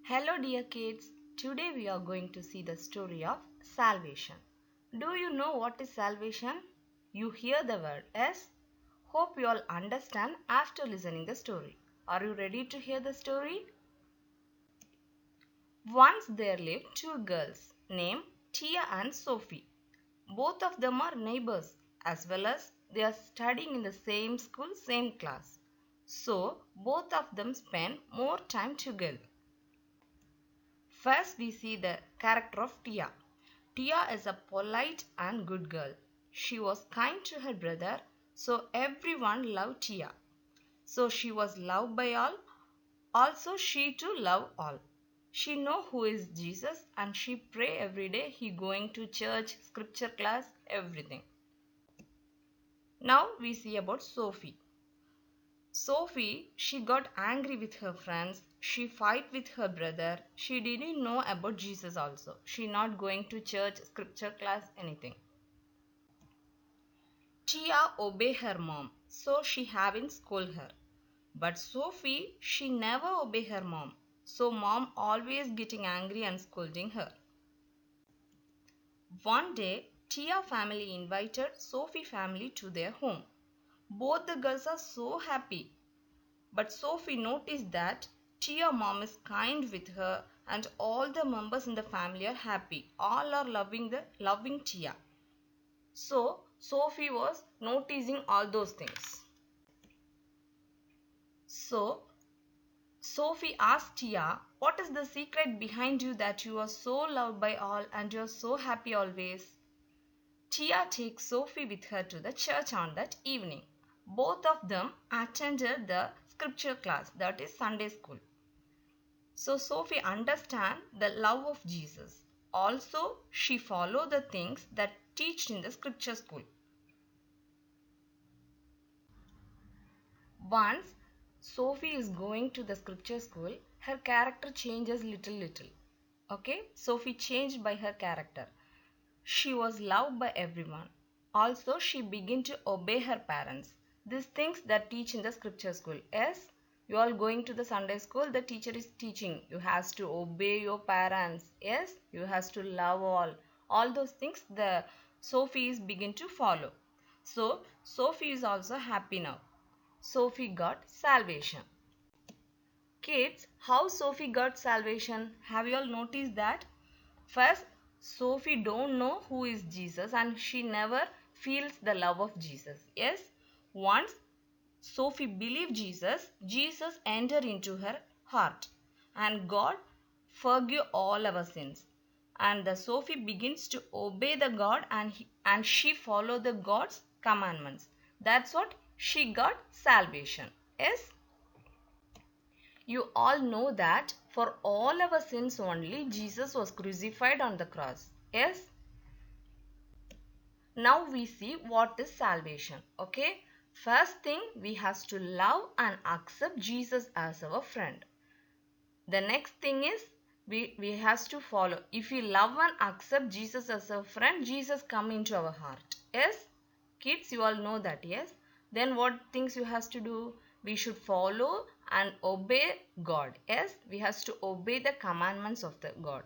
Hello dear kids, today we are going to see the story of salvation. Do you know what is salvation? You hear the word yes? Hope you all understand after listening the story. Are you ready to hear the story? Once there lived two girls named Tia and Sophie. Both of them are neighbors as well as they are studying in the same school, same class. So both of them spend more time together. First, we see the character of Tia. Tia is a polite and good girl. She was kind to her brother, so everyone loved Tia. So she was loved by all. Also, she too loved all. She know who is Jesus and she pray every day. He going to church, scripture class, everything. Now we see about Sophie. Sophie, she got angry with her friends. She fight with her brother. She didn't know about Jesus also. She not going to church, scripture class, anything. Tia obey her mom, so she haven't scold her. But Sophie, she never obey her mom. So mom always getting angry and scolding her. One day, Tia family invited Sophie family to their home. Both the girls are so happy. But Sophie noticed that Tia mom is kind with her and all the members in the family are happy. All are loving Tia. So Sophie was noticing all those things. So Sophie asked Tia, what is the secret behind you that you are so loved by all and you are so happy always? Tia takes Sophie with her to the church on that evening. Both of them attended the scripture class, that is Sunday school. So Sophie understand the love of Jesus. Also, she follow the things that teached in the scripture school. Once Sophie is going to the scripture school, her character changes little. Okay, Sophie changed by her character. She was loved by everyone. Also, she began to obey her parents. These things that teach in the scripture school. Yes, you all going to the Sunday school, the teacher is teaching. You has to obey your parents. Yes, you has to love all. All those things the Sophie is begin to follow. So, Sophie is also happy now. Sophie got salvation. Kids, how Sophie got salvation? Have you all noticed that? First, Sophie don't know who is Jesus and she never feels the love of Jesus. Yes, once Sophie believed Jesus, Jesus entered into her heart and God forgive all our sins. And the Sophie begins to obey the God and she follow the God's commandments. That's what she got salvation. Yes. You all know that for all our sins only Jesus was crucified on the cross. Yes? Now we see what is salvation. Okay? First thing, we have to love and accept Jesus as our friend. The next thing is we have to follow. If we love and accept Jesus as our friend, Jesus come into our heart. Yes? Kids, you all know that. Yes? Then what things you have to do? We should follow and obey God. Yes? We have to obey the commandments of the God.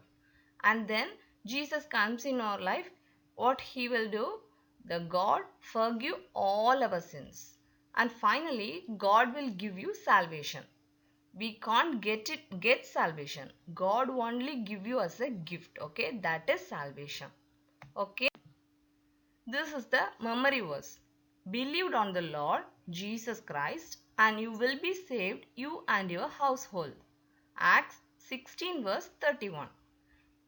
And then Jesus comes in our life. What he will do? The God forgive all our sins. And finally, God will give you salvation. We can't get salvation. God only give you as a gift. Okay, that is salvation. Okay, this is the memory verse. Believed on the Lord Jesus Christ and you will be saved, you and your household. Acts 16 verse 31.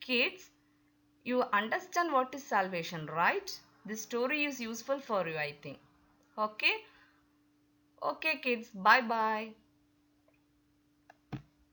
Kids, you understand what is salvation, right? This story is useful for you, I think. Okay, okay kids, bye bye.